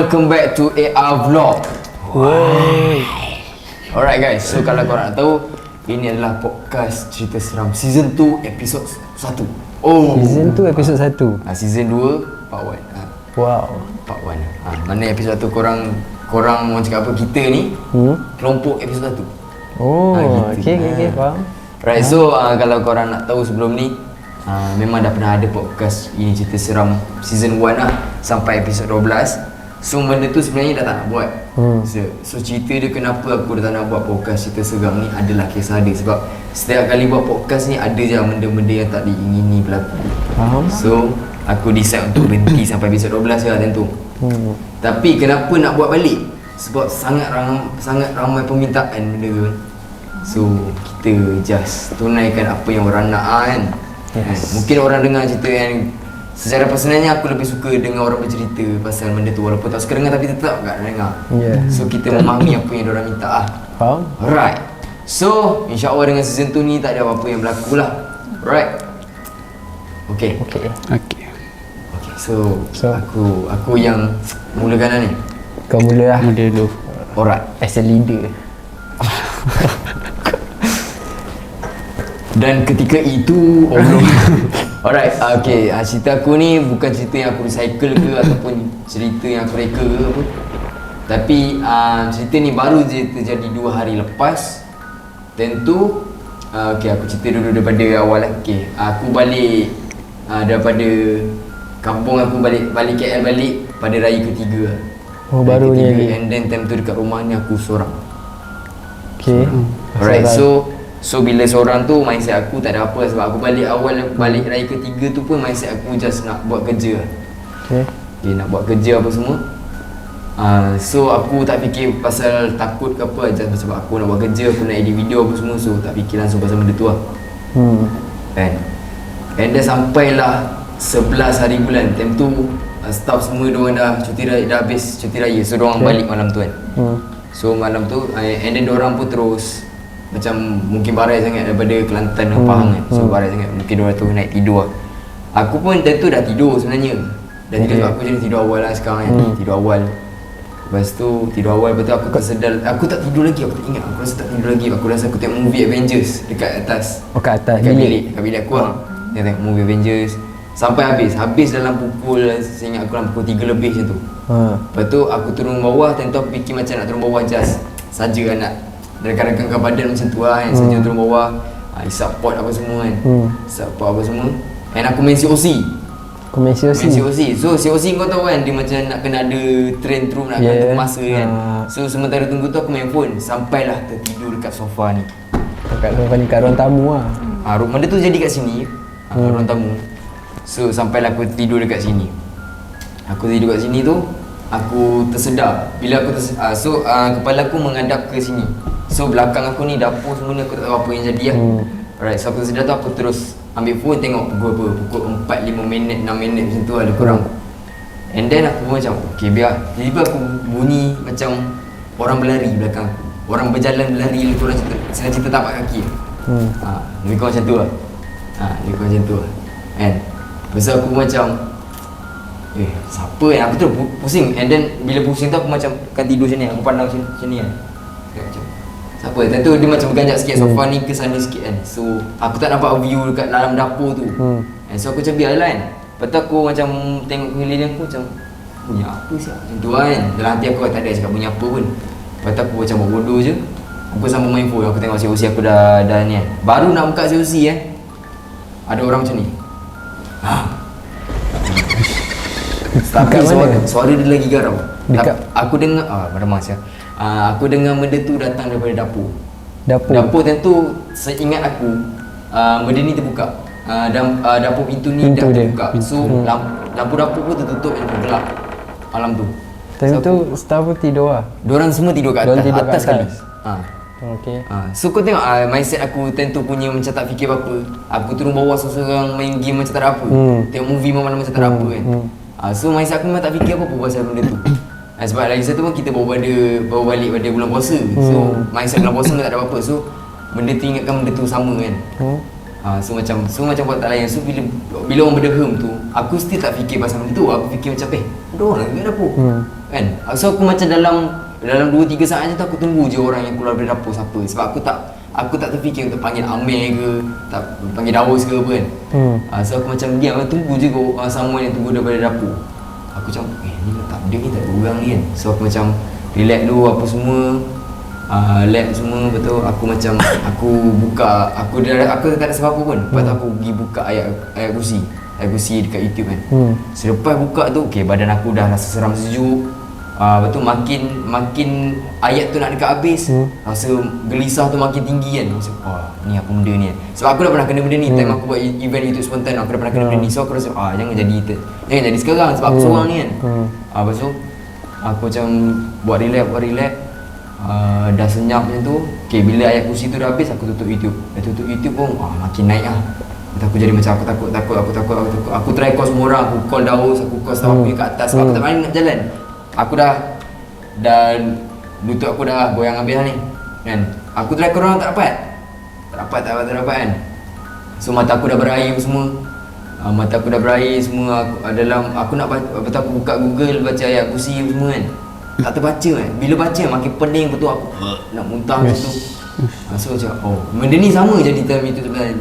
welcome back to AR Vlog. Alright guys, so kalau korang nak tahu, ini adalah podcast cerita seram Season 2 episode 1. Season 2 episode 1. Season 2 part 1. Wow. Part 1. Mana episode 1 korang orang cakap apa, kita ni kelompok episode 1. Okay, faham. Right, so kalau korang nak tahu sebelum ni, memang dah pernah ada podcast ini cerita seram season 1 lah, sampai episod 12. So benda tu sebenarnya dah tak nak buat. So cerita dia kenapa aku dah tak nak buat podcast cerita seram ni adalah kisah dia. Sebab setiap kali buat podcast ni ada je benda-benda yang tak diingini berlaku. So aku decide untuk berhenti sampai episod 12 lah tentu. Tapi kenapa nak buat balik? Sebab sangat ramai permintaan benda tu. So kita just tunaikan apa yang orang nak kan. Mungkin orang dengar cerita yang secara personalnya aku lebih suka dengar orang bercerita pasal benda tu, walaupun tak suka dengar tapi tetap kat dengar. So kita memahami apa yang diorang minta lah. Faham? Alright. So insyaAllah dengan season 2 ni tak ada apa-apa yang berlaku lah. Alright. Okay. So aku yang mulakan lah ni. Kau mula lah. Mula dulu. Alright. As a leader. Dan ketika itu alright, okay, cerita aku ni bukan cerita yang aku recycle ke ataupun cerita yang aku reka ke apa. Tapi cerita ni baru je terjadi 2 hari lepas. Tentu okay, aku cerita dulu daripada awal lah. Okay, aku balik daripada kampung aku balik KL balik pada raya ketiga. Baru ni lagi. And then time tu dekat rumah ni aku seorang. Okay. Alright, so bila seorang tu mindset aku tak ada apa, sebab aku balik raya ketiga tu pun mindset aku just nak buat kerja. Okay, nak buat kerja apa semua. So aku tak fikir pasal takut ke apa, just sebab aku nak buat kerja, aku nak edit video apa semua. So tak fikir langsung pasal benda tu lah. And then sampailah 11 hari bulan. Time tu staff semua diorang dah cuti raya, dah habis cuti raya. So diorang balik malam tu kan. So malam tu and then diorang pun terus macam mungkin barai sangat daripada Kelantan dan Pahang kan. So barai sangat, mungkin diorang tu naik tidur lah. Aku pun tentu dah tidur sebenarnya. Dah tidur sebab aku jenis tidur awal lah sekarang kan. Tidur awal. Lepas tu tidur awal, lepas tu aku tersedar. Aku tak tidur lagi, aku tak ingat. Aku rasa tak tidur lagi. Aku rasa aku tengok movie Avengers dekat atas. Kat atas Dekat bilik aku lah. Dia tengok movie Avengers sampai habis dalam pukul, saya ingat aku dalam pukul 3 lebih macam tu. Lepas tu aku turun bawah, tentu aku fikir macam nak turun bawah just saja nak rekan-rekan kat badan macam tu lah kan. Saja turun bawah, isap pot apa semua kan. Isap pot apa semua. And aku main COC. Kau main COC? So COC kau tahu kan, dia macam nak kena ada train through, nak kena tunggu masa kan. So sementara tunggu tu aku main phone, sampailah tertidur dekat sofa ni. Kat sofa ni, kat ruang tamu lah. Benda tu jadi kat sini, ruang tamu. So sampailah aku tidur dekat sini. Aku tidur kat sini tu, aku tersedar. Bila aku kepala aku menghadap ke sini. So belakang aku ni dapur semua ni, aku tak tahu apa yang jadi lah. Alright, so aku tersedar tu, aku terus ambil phone tengok pukul 4, 5 minit, 6 minit macam tu lah lebih kurang. And then aku pun macam okay biar. Tiba-tiba aku bunyi macam orang berlari belakang aku. Orang berjalan berlari lebih kurang senang cerita tapak kaki. Lebih kurang macam tu lah. Lebih kurang macam tu lah. And lepas aku macam siapa yang aku terus pusing. And then bila pusing tu aku macam kan tidur macam ni, aku pandang macam ni kan. Macam siapa? Tentu dia macam berganjak sikit sofa ni ke sana sikit kan. So aku tak nampak view dekat dalam dapur tu. And so aku macam biarlah kan. Lepas tu aku macam tengok keliling aku macam bunyi apa siap macam tu kan. Dalam hati aku tak ada cakap bunyi apa pun. Lepas tu aku macam buat bodoh je. Aku sambung main phone, aku tengok COC aku dah ni kan. Baru nak buka COC ada orang macam ni. Tapi suara dia lagi garau. Aku dengar aku dengar benda tu datang daripada dapur. Dapur tentu seingat aku benda ni terbuka. Dapur pintu ni dah terbuka. So lampu dapur pun tertutup yang gelap malam tu. Time tu staff pun tidur lah. Diorang semua tidur kat atas sekali. Okay. So kau tengok mindset aku tentu punya macam tak fikir apa-apa. Aku turun bawah seorang main game macam tak ada apa. Tengok movie malam macam tak ada apa kan. So mindset aku memang tak fikir apa-apa pasal benda tu. Sebab lagi satu pun kita bawa balik pada bulan puasa. So mindset bulan puasa tak ada apa-apa. So benda tu ingatkan benda tu sama kan. So macam buat tak layan. So bila orang berdehem tu, aku still tak fikir pasal benda tu. Aku fikir macam ada orang kat dapur. Kan? So aku macam dalam 2-3 saat je tu aku tunggu je orang yang keluar dari dapur siapa. Sebab aku tak terfikir untuk panggil Amir ke, tak panggil Daus ke apa kan. So aku macam diam, tunggu je kot someone yang tunggu daripada dapur. Aku macam ni tak ada ni, tak ada orang ni kan. So aku macam relax dulu apa semua, lab semua betul. Aku macam aku buka, aku tak ada sebab apa pun. Lepas tu aku pergi buka ayat kursi dekat YouTube kan. Selepas buka tu badan aku dah rasa seram sejuk. Betul, makin ayat tu nak dekat habis, rasa gelisah tu makin tinggi kan. Rasa ni apa benda ni kan. Sebab aku dah pernah kena benda ni. Time aku buat event YouTube spontan, aku dah pernah kena benda ni. So aku rasa jangan jadi sekarang sebab aku seorang ni kan. Lepas tu aku macam buat relax. Dah senyap macam tu. Bila ayat kursi tu dah habis, aku tutup YouTube. Dah tutup YouTube pun makin naik lah. Aku jadi macam aku takut. Aku try call semua orang. Aku call Daus, aku call staff aku kat atas. Sebab aku tak berani nak jalan. Aku dah lutut aku dah goyang habis lah ni kan. Aku try call orang tak dapat kan. So mata aku dah berair semua. Aku nak baca, aku buka Google baca ayat kursi semua kan. Tak terbaca kan. Bila baca makin pening betul, aku nak muntah macam tu. So macam benda ni sama jadi dalam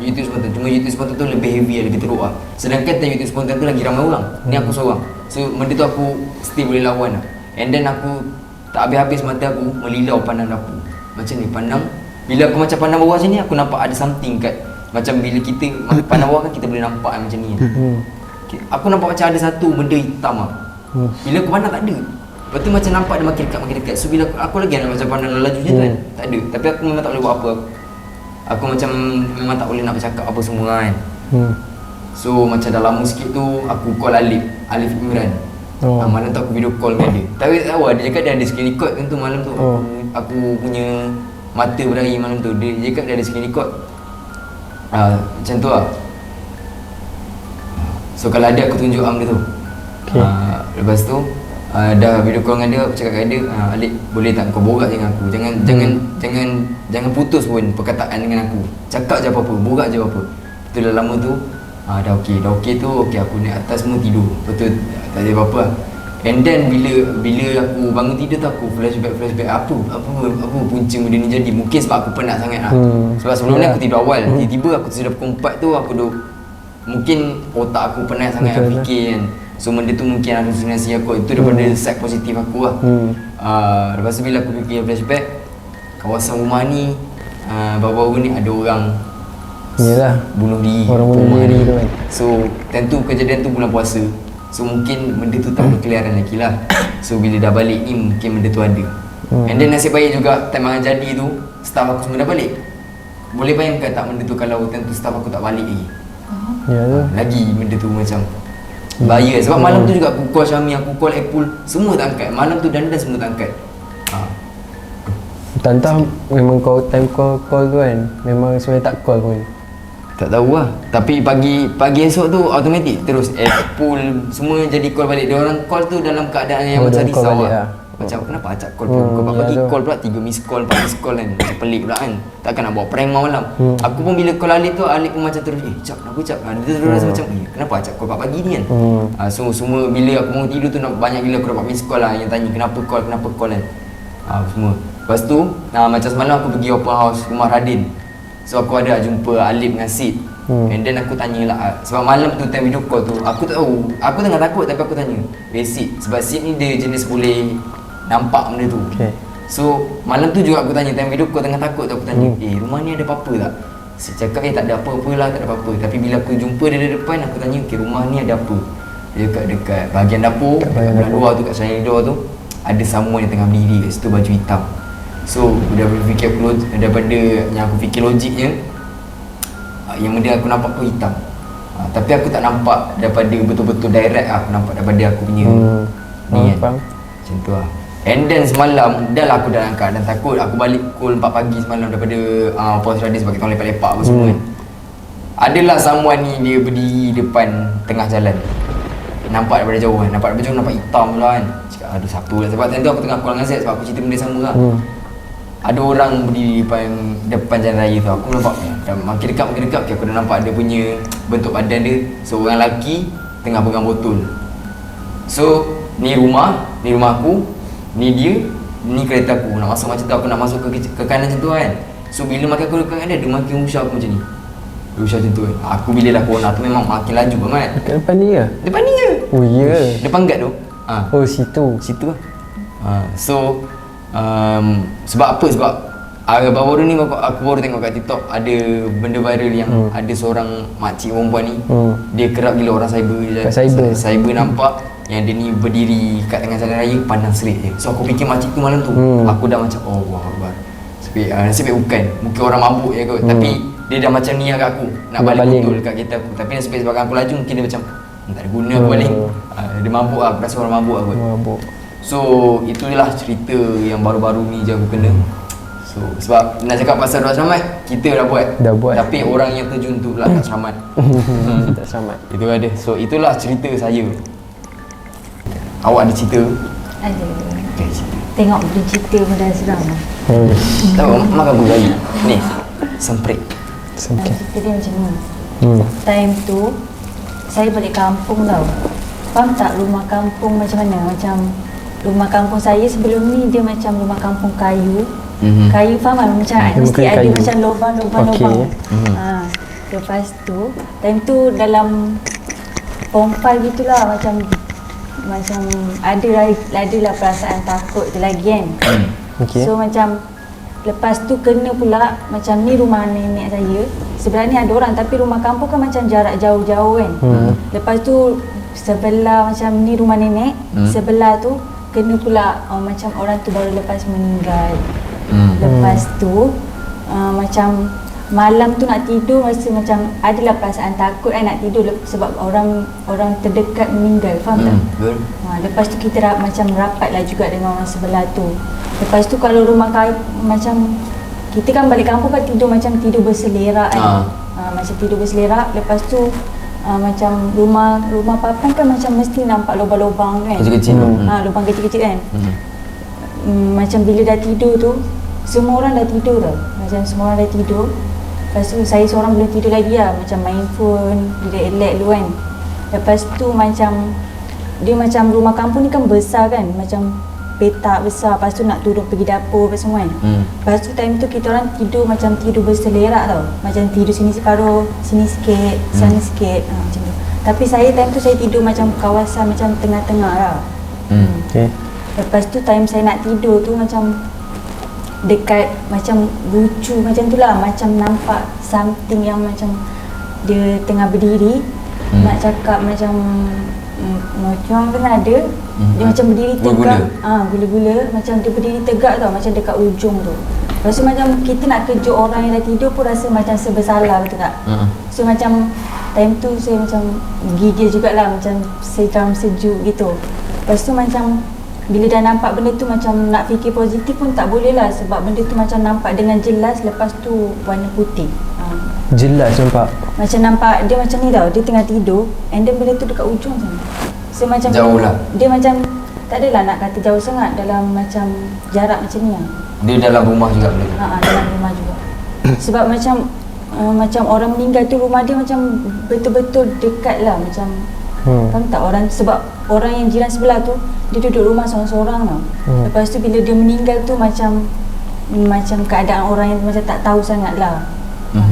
YouTube spontan. Cuma YouTube spontan tu lebih heavy, lebih teruk lah. Sedangkan time YouTube spontan tu lagi ramai orang. Ni aku seorang. So benda tu aku still boleh lawan lah. And then aku tak habis-habis mata aku melilau pandang dapur. Macam ni pandang. Bila aku macam pandang bawah sini, aku nampak ada something kat. Macam bila kita pandang bawah kan kita boleh nampak macam ni kan. Aku nampak macam ada satu benda hitam lah. Bila aku pandang tak ada. Lepas tu macam nampak dia makin dekat. So bila aku lagi nak macam pandang laju je kan. Tak ada. Tapi aku memang tak boleh buat apa. Aku macam memang tak boleh nak bercakap apa semua kan. So macam dah lama sikit tu aku call Alif Imran. Malam tu aku video call dengan dia. Tapi tak tahu dia cakap dia ada screen record kan tu malam tu. Aku punya mata berair malam tu. Dia cakap dia ada screen record. Macam tu lah. So kalau ada aku tunjuk dia tu. Lepas tu dah video call dengan dia, aku cakap dengan dia, Alif boleh tak kau borak je dengan aku. Jangan putus pun perkataan dengan aku. Cakap je apa-apa, borak je apa-apa. Tu dah lama tu dah okey tu, aku naik atas semua tidur. Betul, tak ada apa-apa lah. And then bila aku bangun tidur tu aku flashback apa punca benda ni jadi. Mungkin sebab aku penat sangat lah. Sebab sebelum ni aku tidur awal. Tiba-tiba aku sudah pukul 4 tu aku duduk, mungkin otak aku penat sangat nak fikir kan. So benda tu mungkin halusinasi aku. Itu daripada side positif aku lah. Lepas tu bila aku fikir flashback, kawasan rumah ni baru-baru ni ada orang bunuh diri. Orang bunuh diri tu kan. So tentu kejadian tu bulan puasa. So mungkin benda tu tak berkeliaran lagi lah. So bila dah balik ni mungkin benda tu ada. And then nasib baik juga time yang jadi tu staff aku semua dah balik. Boleh bayangkan tak benda tu kalau tentu staff aku tak balik lagi. Lagi benda tu macam bahaya. Sebab malam tu juga aku call Syami, aku call Apple, semua tak angkat. Malam tu dan semua tak angkat. Tantang memang kau time call tu kan, memang sebenarnya tak call pun. Tak tahu lah. Tapi pagi esok tu automatik terus Apple semua jadi call balik. Dia orang call tu dalam keadaan yang macam risau lah. Macam kenapa acak call pukul 4 pagi, call pula 3 miss call, 4 miss call kan. Macam pelik pula kan. Takkan nak buat prank malam. Aku pun bila call Alif tu, Alif pun macam terus Cap kenapa Cap. Dia terus rasa macam kenapa acak call 4 pagi ni kan. So semua bila aku bangun tidur tu banyak bila aku dapat miss call lah yang tanya kenapa call kan. Semua. Lepas tu macam semalam aku pergi open house rumah Radin. So aku ada jumpa Alif dengan Sid. And then aku tanyalah sebab malam tu time video call tu aku tak tahu, aku tengah takut tapi aku tanya Sid, sebab Sid ni dia jenis boleh nampak benda tu. So malam tu juga aku tanya time video call tengah takut tu aku tanya rumah ni ada apa-apa tak? Sid cakap tak ada apa-apa lah, tak ada apa-apa. Tapi bila aku jumpa dia dari depan aku tanya rumah ni ada apa? Dia dekat bahagian dapur, belah luar tu kat sliding door tu ada someone yang tengah berdiri kat situ baju hitam. So daripada yang aku fikir logiknya yang benda aku nampak pun hitam. Tapi aku tak nampak daripada betul-betul direct aku nampak daripada aku punya ni kan. Macam tu lah. And then semalam dah lah aku dalam keadaan takut. Aku balik pukul 4 pagi semalam daripada pos radio sebab kita orang lepak-lepak apa semua kan. Adalah someone ni dia berdiri depan tengah jalan. Nampak daripada jauh kan. Nampak hitam pula kan. Cakap aduh siapa lah. Sebab tadi tu aku tengah call dengan Z sebab aku cerita benda sama lah. Ada orang berdiri depan jalan raya tu. Aku nampak makin dekat aku dah nampak dia punya bentuk badan dia. Seorang lelaki tengah pegang botol. So ni rumah aku, ni dia, ni kereta aku. Nak masuk macam tu, aku nak masuk ke kanan macam tu kan. So bila makin aku dekat dengan dia makin usah aku macam ni. Dia usah macam tu kan. Aku bila dah corner tu memang makin laju banget. Dekat depan ni ke? Depan ni je. Oh ya. Depan guard tu. Oh situ. Situ lah. So sebab apa? Sebab baru-baru ni aku baru tengok kat TikTok ada benda viral yang ada seorang makcik perempuan ni dia kerap gila orang cyber je. Kat cyber. Nampak yang dia ni berdiri kat tengah jalan raya pandang straight je. So aku fikir makcik tu malam tu aku dah macam oh wah akbar. Nasib bukan. Mungkin orang mabuk je kot. Tapi dia dah macam ni kat aku nak balik betul kat kereta aku. Tapi nasib sebab aku laju mungkin dia macam tak ada guna aku balik. Dia mabuk lah. Aku rasa orang mabuk lah kot. Mabuk. So itulah cerita yang baru-baru ni je aku kena. So sebab nak cakap pasal Dua Selamat, kita dah buat. Tapi orang yang terjun tu pula tak selamat. Tak selamat. Itu ada. So itulah cerita saya. Awak ada cerita? Ada. Okay, cerita. Tengok benda cerita benda seram lah. Tahu makan aku kali. Ni, semprit. Cerita dia macam ni. Time tu saya balik kampung tau. Faham tak rumah kampung macam mana? Macam rumah kampung saya sebelum ni dia macam rumah kampung kayu. Kayu faham tak? Macam mesti ada kayu. macam lubang-lubang. Lepas tu time tu dalam form 5 gitulah macam adalah perasaan takut tu lagi kan. So macam lepas tu kena pula macam ni rumah nenek saya. Sebelah ni ada orang tapi rumah kampung kan macam jarak jauh-jauh kan. Lepas tu sebelah macam ni rumah nenek, sebelah tu kena pula macam orang tu baru lepas meninggal. Lepas tu macam malam tu nak tidur rasa macam adalah perasaan takut nak tidur sebab orang terdekat meninggal, faham tak? Lepas tu kita macam rapatlah juga dengan orang sebelah tu. Lepas tu kalau rumah macam kita kan balik kampung kan tidur macam tidur berselerak kan. Macam tidur berselerak. Lepas tu macam rumah papan kan macam mesti nampak lubang-lubang kan. Kecil-kecil. Lubang kecil-kecil kan. Macam bila dah tidur tu semua orang dah tidur tau. Macam semua orang dah tidur. Lepas tu saya seorang belum tidur lagi lah. Macam main phone, relax dulu kan. Lepas tu macam dia macam rumah kampung ni kan besar kan. Macam petak besar. Lepas tu nak turun pergi dapur apa semua kan. Lepas tu time tu kita orang tidur macam tidur berselerak tau. Macam tidur sini separuh, sini sikit, sana sikit, macam tu. Tapi saya time tu saya tidur macam kawasan macam tengah-tengah lah. Lepas tu time saya nak tidur tu macam dekat macam lucu macam tu lah. Macam nampak something yang macam dia tengah berdiri. Nak cakap macam macam pernah ada. Dia macam berdiri tegak. Gula-gula. Macam dia berdiri tegak tau. Macam dekat ujung tu. Lepas tu macam kita nak kejut orang yang dah tidur pun rasa macam sebersalah, betul tak? So macam time tu saya macam gigil jugalah. Macam seram sejuk gitu. Lepas tu macam bila dah nampak benda tu macam nak fikir positif pun tak boleh lah. Sebab benda tu macam nampak dengan jelas. Lepas tu warna putih. Jelas nampak. Macam nampak dia macam ni tau. Dia tengah tidur and then benda tu dekat ujung sana. So macam jauh lah. Dia macam tak adalah nak kata jauh sangat. Dalam macam jarak macam ni lah. Dia dalam rumah juga benda tu? Dalam rumah juga. Sebab macam orang meninggal tu rumah dia macam betul-betul dekat lah. Macam faham tak orang. Sebab orang yang jiran sebelah tu dia duduk rumah seorang-seorang tau. Lepas tu bila dia meninggal tu macam keadaan orang yang macam tak tahu sangat lah.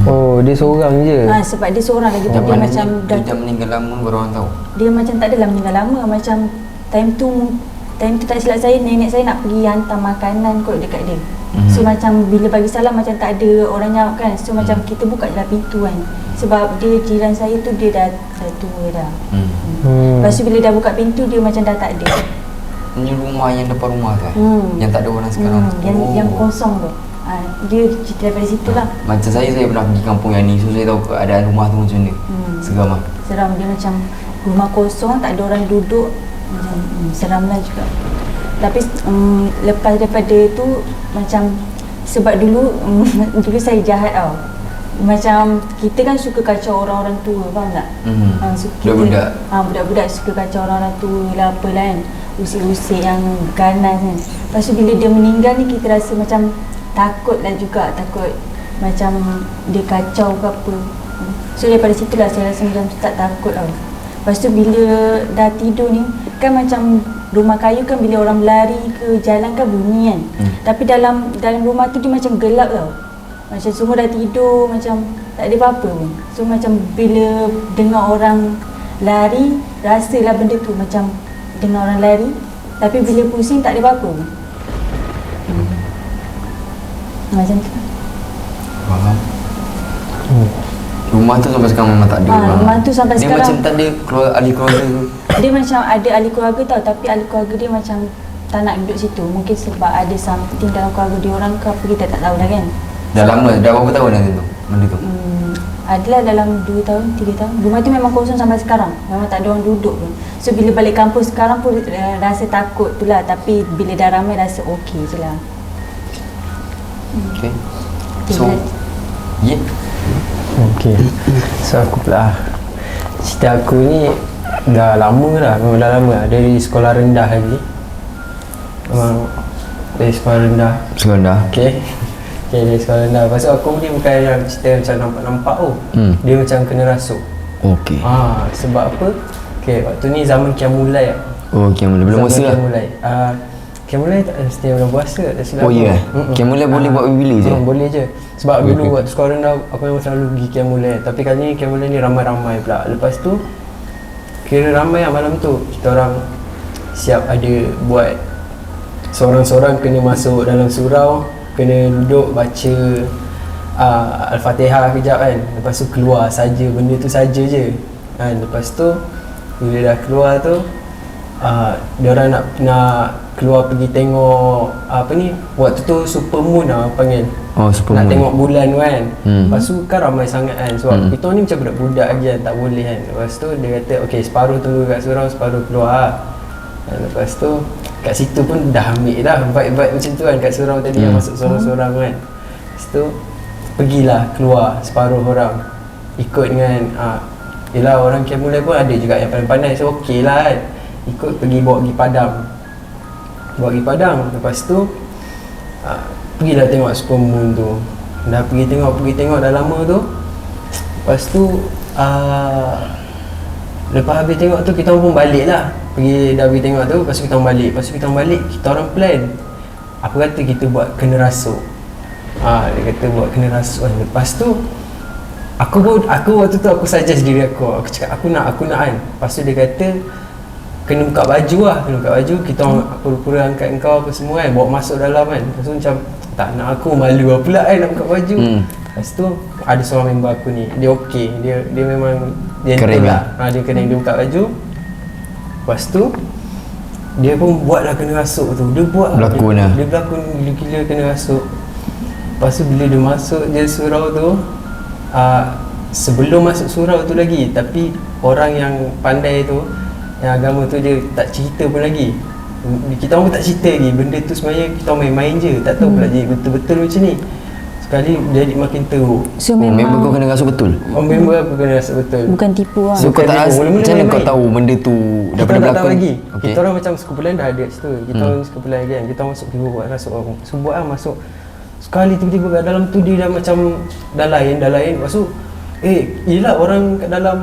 Oh, dia seorang je? Sebab dia seorang lagi tu. Dia macam dia dah meninggal lama baru orang tahu? Dia macam tak adalah meninggal lama. Macam time tu tak silap saya, nenek saya nak pergi hantar makanan kot dekat dia. So macam bila bagi salam macam tak ada orang jawab kan. So macam kita buka je lah pintu kan. Sebab dia jiran saya tu dia dah tua dah. Lepas tu bila dah buka pintu dia macam dah tak ada. Ini rumah yang depan rumah tu yang tak ada orang sekarang. Yang kosong tu. Dia cerita daripada situ lah. Macam saya pernah pergi kampung yang ni. So saya tahu keadaan rumah tu macam ni. Seram lah. Seram. Dia macam rumah kosong, tak ada orang duduk. Macam seram lah juga. Tapi lepas daripada tu macam sebab dulu saya jahat tau. Macam kita kan suka kacau orang-orang tua, faham tak? Budak-budak. Budak-budak suka kacau orang-orang tua lah apalah kan. Usik-usik yang ganas kan. Lepas tu bila dia meninggal ni kita rasa macam takut lah juga. Takut macam dia kacau ke apa. So daripada situlah saya rasa macam tak takut tau. Lepas tu bila dah tidur ni, kan macam rumah kayu kan bila orang berlari ke jalan kan bunyi kan. Tapi dalam rumah tu dia macam gelap tau. Macam semua dah tidur, macam tak ada apa-apa pun. So macam bila dengar orang lari, rasalah benda tu macam dengar orang lari. Tapi bila pusing tak ada apa-apa pun. Macam tu. Faham. Rumah tu sampai sekarang memang tak ada orang. Rumah tu sampai dia sekarang macam tak ada ahli keluarga tu. dia macam ada ahli keluarga tau, tapi ahli keluarga dia macam tak nak duduk situ. Mungkin sebab ada something dalam keluarga dia orang ke apa, kita tak tahu dah kan. Dah lama, dah berapa tahun dah tu? Benda tu? Adalah dalam 2 tahun, 3 tahun. Rumah tu memang kosong sampai sekarang. Memang tak ada orang duduk pun. So bila balik kampus sekarang pun rasa takut tu lah. Tapi bila dah ramai rasa okey je lah. Okay. So, yeah. Okay. So aku pula cerita aku ni dah lama lah, memang dah lama lah. Dari sekolah rendah lagi. Memang dari sekolah rendah. Sekolah rendah. Okay. Okay, dari sekolah rendah. Lepas tu aku ni bukan yang cerita macam nampak-nampak tu. Dia macam kena rasuk. Okay. Sebab apa? Okay, waktu ni zaman Qiyamul-Lail. Oh, Qiyamul-Lail. Belum puasa lah. Qiyamul-Lail tak mesti belum puasa, tak silap. Oh ya? Qiyamul-Lail boleh buat bila je? Boleh je. Sebab dulu waktu sekolah rendah aku memang selalu pergi Qiyamul-Lail. Tapi kali ni Qiyamul-Lail ni ramai-ramai pula. Lepas tu kira ramai lah malam tu. Kita orang siap ada buat seorang-seorang kena masuk dalam surau, kena duduk baca Al-Fatihah kejap kan. Lepas tu keluar saja, benda tu saja je kan. Lepas tu bila dah keluar tu diorang nak keluar pergi tengok apa ni, waktu tu super moon lah panggil. Super nak moon. tengok bulan kan. Lepas tu kan ramai sangat kan. Sebab kita ni macam budak-budak lagi kan, tak boleh kan. Lepas tu dia kata okay, separuh tunggu kat surau, separuh keluar lah. Dan lepas tu kat situ pun dah ambil dah vibe-vibe macam tu kan kat surau tadi yang masuk sorang-sorang kan. Lepas tu pergilah keluar separuh orang ikut dengan yelah orang Qiyamul-Lail pun ada juga yang pandai-pandai. So okey lah kan, ikut bawa pergi padang. Lepas tu pergilah tengok super moon tu. Dah pergi tengok dah lama tu. Lepas tu lepas habis tengok tu kita orang pun balik lah. Dah pergi tengok tu, lepas tu kita orang balik. Kita orang plan apa kata kita buat kena rasuk. Dia kata buat kena rasuk kan. Lepas tu aku waktu tu aku suggest diri aku cakap aku nak kan. Lepas tu dia kata kena buka baju lah, kita orang pura-pura angkat engkau apa semua kan, bawa masuk dalam kan. Lepas tu macam tak nak, aku malu lah pula kan nak buka baju. Lepas tu ada seorang member aku ni, dia okey, dia memang gentle lah. Dia kena dia buka baju. Lepas tu dia pun buat lah kena rasuk tu. Dia buat berlakon lah. Dia berlakon gila kena rasuk. Lepas tu bila dia masuk je surau tu, sebelum masuk surau tu lagi, tapi orang yang pandai tu, yang agama tu, dia tak cerita pun lagi. Kita orang pun tak cerita lagi. Benda tu sebenarnya kita main-main je, tak tahu pula jadi betul-betul macam ni. Sekali jadi makin teruk. So member kau kena rasuk betul? Member aku kena rasuk betul. bukan tipu lah. So kau tak rasa, macam mana kau tahu benda tu daripada kita tak tahu berlakon? lagi. Okay. Kita orang macam sekumpulan dah ada kat situ. Kita orang sekumpulan lagi kan. Kita orang masuk tiba buat rasuk orang. So buat lah masuk. Sekali tiba-tiba kat dalam tu dia dah macam dah lain. Lepas tu yelah orang kat dalam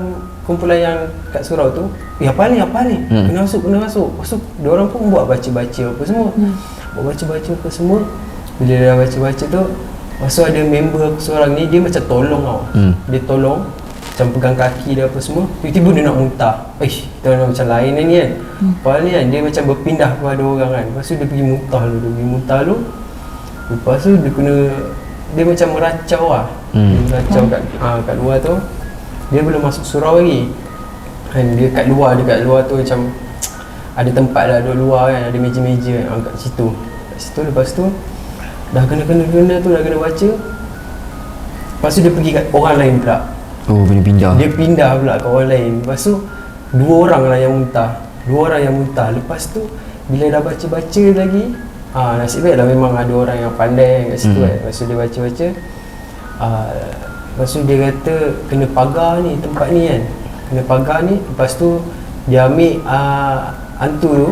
kumpulan yang kat surau tu, apa ni? Kena masuk. Lepas tu diorang pun buat baca-baca apa semua. Buat baca-baca apa semua. Bila dah baca-baca tu, lepas tu ada member aku seorang ni, dia macam tolong tau. Dia tolong, macam pegang kaki dia apa semua. Tiba-tiba dia nak muntah. Kita orang macam lain ni kan. Lepas ni kan, dia macam berpindah kepada orang kan. Lepas tu dia pergi muntah lu. Lepas tu dia macam meracau lah. Dia meracau kat luar tu. Dia belum masuk surau lagi kan. Dia kat luar tu macam ada tempat lah duduk luar kan, ada meja-meja kan, kat situ. Lepas tu dah kena tu, dah kena baca. Lepas tu dia pergi kat orang lain pula. Dia pindah pula kat orang lain. Lepas tu dua orang yang muntah. Lepas tu bila dah baca-baca lagi, nasib baiklah memang ada orang yang pandai kat situ kan. Lepas tu dia baca-baca, lepas tu dia kata kena pagar ni tempat ni kan. Lepas tu dia ambil hantu tu,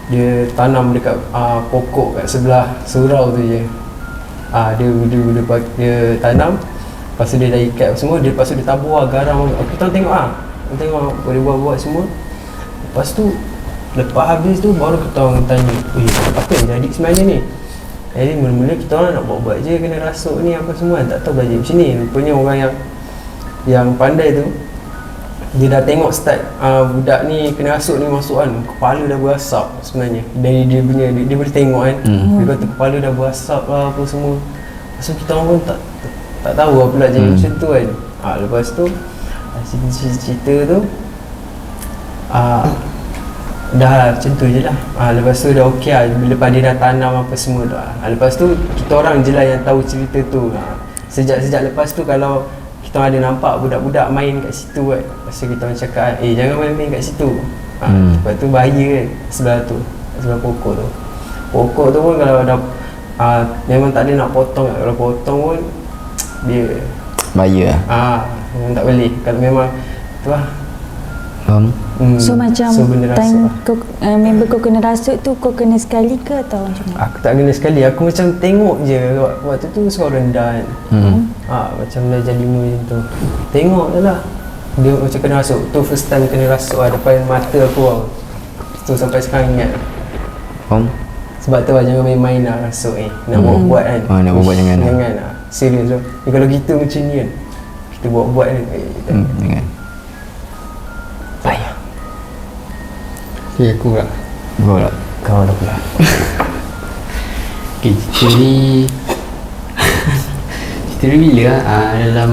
dia tanam dekat pokok kat sebelah surau tu je. Dia tanam. Lepas tu dia dah ikat semua. Lepas tu dia tabur garam. Kita tengok tengok boleh buat semua. Lepas tu lepas habis tu baru kita orang tanya, apa yang jadi sebenarnya ni? Jadi mula-mula kita orang nak buat-buat je kena rasuk ni apa semua, tak tahu belajar macam ni. Rupanya orang yang pandai tu dia dah tengok start budak ni kena rasuk ni masuk kan, kepala dah berasap sebenarnya. Dari dia punya dia boleh tengok kan. Dia kata kepala dah berasap lah apa semua. So kita orang pun tak tahu apa pula jadi macam tu kan. Lepas tu cerita tu dah lah, macam tu je lah. Lepas tu dah okey lah, lepas dia dah tanam apa semua dah. Lepas tu kita orang je lah yang tahu cerita tu. Sejak lepas tu kalau kita ada nampak budak-budak main kat situ kan, lepas tu kita orang cakap jangan main-main kat situ. Lepas tu bahaya kan sebelah tu, sebelah pokok tu. Pokok tu pun kalau dah memang tak ada nak potong. Kalau potong pun dia bahaya. Memang tak boleh. Kalau memang tu lah. Faham? So macam benda time rasuk kau, member kau kena rasuk tu, kau kena sekali ke atau macam mana? Aku tak kena sekali, aku macam tengok je. Waktu tu suara rendah kan. Macam belajar 5 macam tu. Tengok je lah. Dia macam kena rasuk. Tu first time kena rasuk lah depan mata aku lah. Tu sampai sekarang ingat. Faham? Sebab tu lah jangan main-main lah rasuk nak buat-buat kan. Nak buat jangan lah. Serius lah. Kalau kita macam ni kan, kita buat-buat kan. Jangan. Payah. Okay, aku pula. Kau lah. Kau dah pula. Okay, cerita ni cerita ni bila lah? Dalam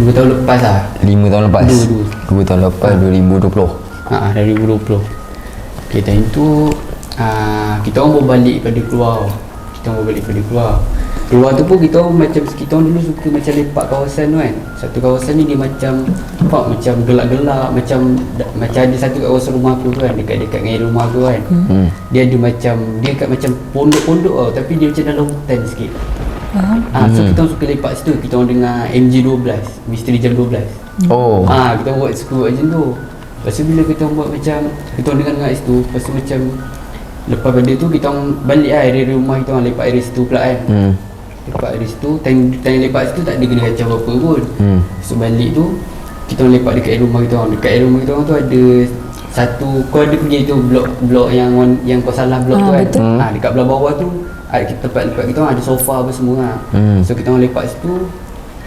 2 tahun lepas lah. 5 tahun lepas. 2 tahun lepas, 2020. 2020. Okay, time tu kita orang baru balik pada keluar. Keluar tu pun kita orang macam, kita orang dulu suka macam lepak kawasan tu kan. Satu kawasan ni dia macam macam gelap-gelap, macam ada satu kawasan rumah aku tu kan, dekat-dekat dengan rumah aku kan. Dia ada macam, dia kat macam pondok-pondok tau, tapi dia macam dalam hutan sikit. So kita orang suka lepak situ. Kita orang dengar MJ12, Misteri Jam 12. Kita orang suka buat macam tu. Lepas tu bila kita orang buat macam, kita orang dengar situ. Lepas tu macam lepas pada tu kita orang balik lah area rumah kita orang, lepak area situ pula kan. Lepak area situ, time lepak situ tak ada kena kacau apa pun. So balik tu kita orang lepak dekat rumah kita orang. Dekat rumah kita orang tu ada satu, kau ada pergi tu blok yang kau salah blok tu kan. Dekat belah bawah tu tempat lepak kita orang ada sofa apa semua lah. So kita orang lepak situ,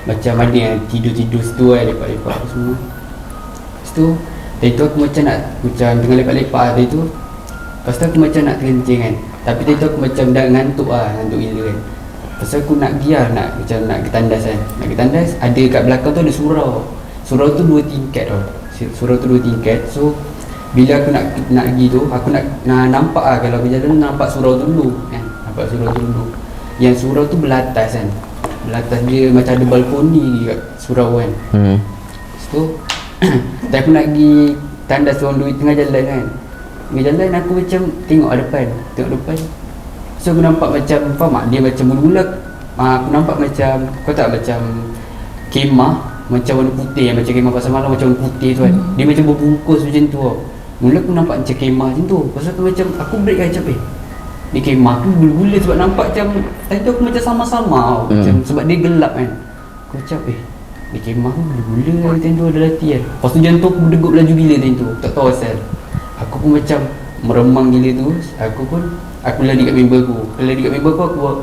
macam ada yang tidur situ kan, lepak-lepak apa semua. Lepas tu tadi tu aku macam tengah lepak-lepak tadi tu. Lepas tu aku macam nak kencing kan, tapi tadi tu aku macam dah ngantuk gila kan. Lepas tu aku nak pergi lah, nak ke tandas kan. Nak ke tandas, ada kat belakang tu ada surau. Surau tu 2 tingkat tau. Surau tu 2 tingkat. So bila aku nak pergi tu, aku nak nampak lah, kalau aku jalan nampak surau tu dulu kan. Nampak surau tu dulu. Yang surau tu belatas kan. Belatas dia macam ada balkoni kat surau kan. Lepas tu tak aku nak pergi tandas orang dua tengah jalan kan. Tengah jalan aku macam tengok depan. So aku nampak macam, faham tak? Dia macam mula-mula aku nampak macam, kau tak macam kemah macam warna putih, macam kemah pasar malam macam warna putih tu kan. Dia macam berbungkus macam tu tau. Mula aku nampak macam kemah macam tu. Lepas tu aku macam, aku break kan macam ni kemah tu gula-gula sebab nampak macam tadi tu aku macam sama-sama tau. Macam sebab dia gelap kan. Aku macam ni kemah tu gula-gula macam tu ada latih kan. Lepas tu jantung aku berdegup laju gila macam tu. Tak tahu asal. Aku pun macam meremang gila tu. Aku lari kat member aku.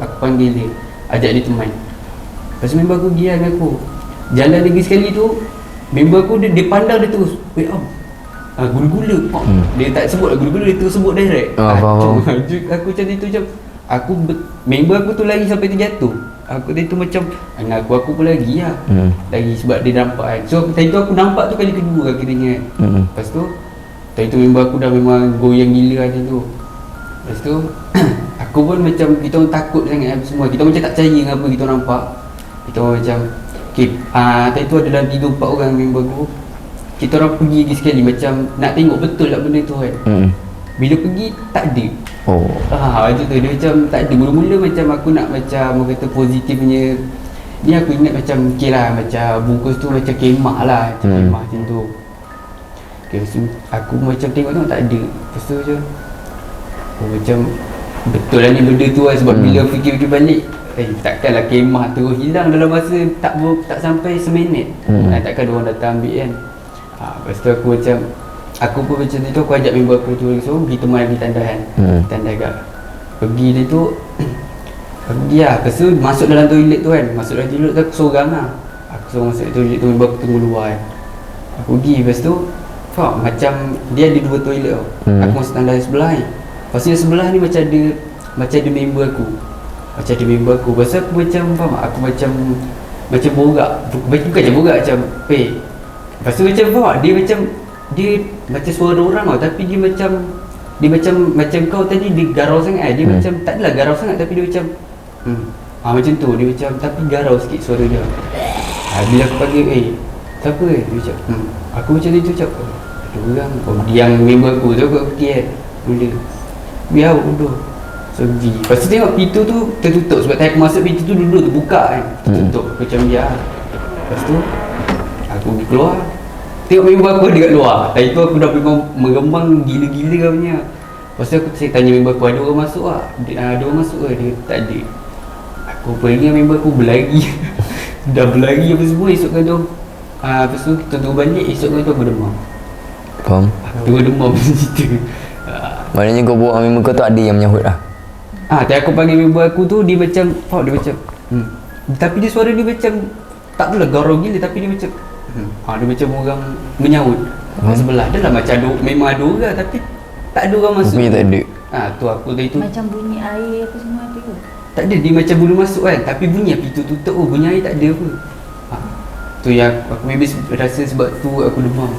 Aku panggil dia, ajak dia teman. Lepas tu member aku pergi dengan aku. Jalan lagi sekali tu, member aku dia pandang dia terus. Gula-gula. Dia tak sebut lah gula-gula, dia terus sebut direct. Faham. Aku macam itu macam member aku tu lagi sampai terjatuh. Aku tadi tu macam dengan aku pun lagi lah. Lagi sebab dia nampak kan. So tadi tu aku nampak tu kali kedua akhirnya. Lepas tu tadi tu member aku dah memang goyang gila macam tu. Lepas tu aku pun macam, kita orang takut sangat semua. Kita macam tak percaya dengan apa kita nampak. Kita orang macam tadi tu ada dalam 3-4 orang member aku. Kita orang pergi lagi sekali macam nak tengok betul tak benda tu kan. Bila pergi tak ada. Macam tu dia macam tak ada. Mula-mula macam aku nak macam orang kata positifnya ni, aku ingat macam okey lah, macam bungkus tu macam kemah lah, macam kemah macam tu. Okay, aku macam tengok tak ada. Lepas tu je macam betul lah ni benda tu lah. Sebab bila fikir-fikir balik, takkanlah kemah terus hilang dalam masa tak sampai seminit. Takkan diorang datang ambil kan. Lepas tu aku macam aku pun macam tu aku ajak member aku tu so pergi teman pergi tanda kan. Tanda agak. Pergi dia tu pergi lah. Lepas tu masuk dalam toilet tu kan. Masuk dalam toilet tu aku seorang lah. Aku seorang masuk toilet tu member aku tunggu luar kan. Aku pergi lepas tu faham macam dia ada 2 toilet tau. Aku masuk tanda sebelah ni. Lepas tu yang sebelah ni macam ada member aku. Macam ada member aku. Lepas tu aku macam faham tak? Aku macam borak. Bukan macam borak macam lepas tu macam faham tak? Dia macam suara orang tau tapi dia macam kau tadi dia garau sangat dia macam tak adalah garau sangat tapi dia macam macam tu dia macam tapi garau sikit suara dia. Bila aku panggil siapa dia macam aku macam tu cakap ada orang yang member aku tu aku pergi kan mula biar bodoh so pergi. Lepas tu tengok pintu tu tertutup sebab tadi aku masuk pintu tu dulu terbuka kan tertutup aku macam biar. Lepas tu aku pergi keluar tengok member aku dekat luar. Dari tu aku dah memang merembang gila-gila punya. Lepas tu aku tanya member aku ada orang masuk tak? Ada orang masuk ke? Dia tak ada. Aku pergi member aku berlari. Dah berlari apa semua esokkan tu. Lepas tu kita tunggu balik esokkan tu aku demam. Faham? Aku demam cerita. Maknanya kau bawa member kau tu ada yang menyahut lah. Tapi aku panggil member aku tu dia macam dia macam tapi dia suara dia macam tak tahulah garau gila tapi dia macam dia macam orang menyahut sebelah dia lah macam memang ada orang tapi tak ada orang masuk. Rupanya tak ada. Tu aku dari tu Macam bunyi air apa semua ada ke? tak ada dia macam belum masuk kan tapi bunyi pintu tutup bunyi air tak ada apa. Tu yang aku maybe rasa sebab tu aku demam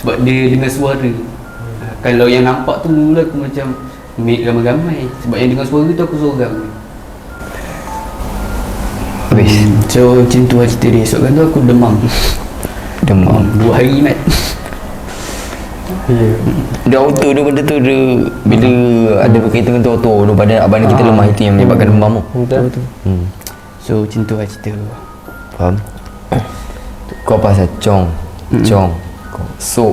sebab dia dengar suara. Kalau yang nampak tu mula aku macam ramai-ramai sebab yang dengar suara tu aku seorang. Habis. So macam tu lah cerita dia. Esok kan tu aku demam 2 hari mat. Dia auto dia benda tu dia bila ada berkaitan dengan auto dia badan kita lemah itu yang menyebabkan demam tu. Betul. So macam tu lah cerita. Faham? Kau pasal cong. So Masuk.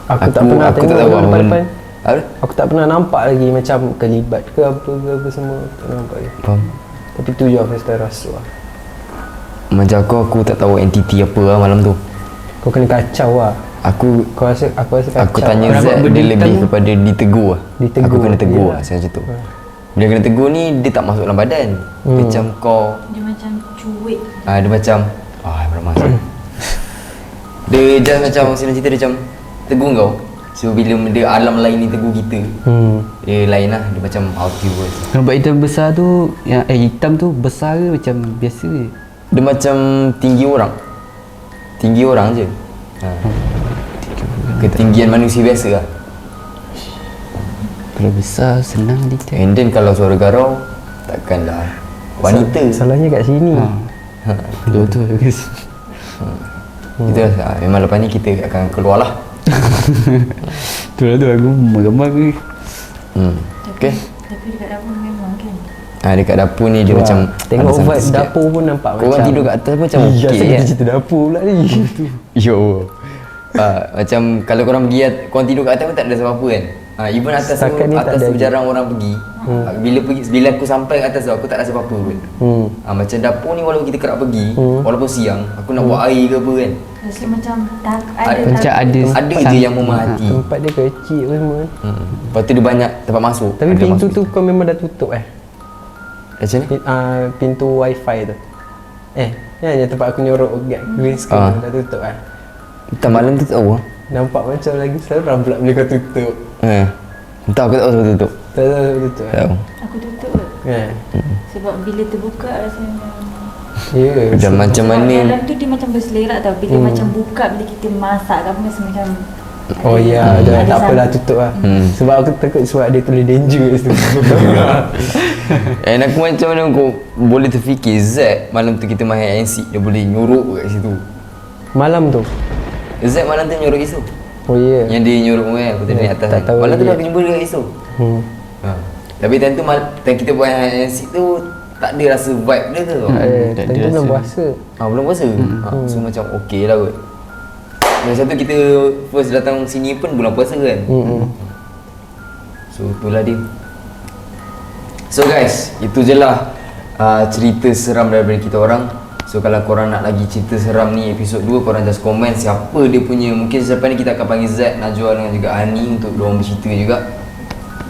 Aku tak pernah aku tak tengok tahu orang apa depan-depan. Apa? Aku tak pernah nampak lagi macam kelibat ke apa semua. Tak pernah nampak lagi. Faham? Tapi tu je aku start rasa lah. Macam aku tak tahu entiti apa lah malam tu. Kau kena kacau lah. Aku Aku rasa kacau. tanya Kau Z nampak benda dia lebih hitam? kepada ditegur lah. Ditegur, Aku kena tegur yelah. lah macam tu. Bila kena tegur ni dia tak masuk dalam badan. Macam kau Dia macam cuik. dia macam beramas. Dia just macam senang cerita dia macam tegur kau. So bila dia alam lain ni tegur kita, dia lain lah. Dia macam multiverse. Nampak hitam besar tu yang hitam tu besar ke macam biasa ke? Dia macam tinggi orang je. Ketinggian manusia biasa lah. Kalau besar senang detect. And then kalau suara garau takkanlah wanita. Salahnya kat sini. Betul guys. Itu lah. Memang lepas ni kita akan keluar lah. Tu lah tu aku meremang ke. Okay. Tapi dekat dapur memang kan. Dekat dapur ni dia macam Tengok ada vibe sikit. dapur pun nampak Korang macam tidur kat atas pun macam Iya, okey saya kan. cerita dapur pula ni. Yo. Macam kalau korang pergi korang tidur kat atas pun tak ada siapa-apa kan. Even atas tu, Setakat ni tak atas ada tu lagi. jarang orang pergi. Bila aku sampai kat atas tu aku tak rasa apa-apa pun. Macam dapur ni walaupun kita kerap pergi, walaupun siang aku nak buat air ke apa kan. Rasa macam tak Macam ada Ada je yang memahati. Tempat dia kecil apa semua. Lepas tu dia banyak tempat masuk. Tapi Ada pintu masuk tu kau memang dah tutup macam ni? Pintu wifi tu. Yang tempat aku nyorok green screen dah tutup Tak malam tu tak tahu. Nampak macam lagi seram pula bila kau tutup. Entah aku tak tahu sebab tutup. Tak tahu tutup Tak tahu. Aku tutup ke? Sebab bila terbuka rasanya Ya. Dan macam sebab mana dalam tu dia macam berselerak tau. Bila macam buka bila kita masak ke apa macam Oh ya, dah tak ada apalah sam- tutup lah. Sebab aku takut sebab dia tulis danger kat situ. And aku macam mana kau boleh terfikir Z malam tu kita main NC dia boleh nyorok kat situ. Malam tu. Z malam tu nyorok isu. Oh ya. Yang dia nyorok kan aku tadi atas. tak kan. tahu Malam tu lagi. dah aku jumpa dekat isu. Tapi time tu time kita buat NC tu tak ada rasa vibe dia tu. tak Tentu ada belum rasa. puasa. Belum puasa. So macam okey lah kot. Masa tu kita first datang sini pun bulan puasa kan. So itulah dia. So guys, itu je lah cerita seram daripada kita orang. So kalau korang nak lagi cerita seram ni episod 2, korang just komen siapa dia punya. Mungkin selepas ni kita akan panggil Z, Najwa dengan juga Ani untuk diorang bercerita juga.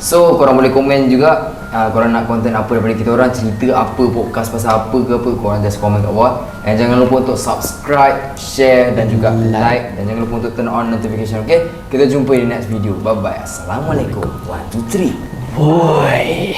So korang boleh komen juga, korang nak konten apa daripada kita orang, cerita apa, podcast pasal apa ke apa, korang just komen kat bawah. And jangan lupa untuk subscribe, share dan juga like. Dan jangan lupa untuk turn on notification. Okay, kita jumpa di next video. Bye bye. Assalamualaikum. 1, 2, 3. Boy.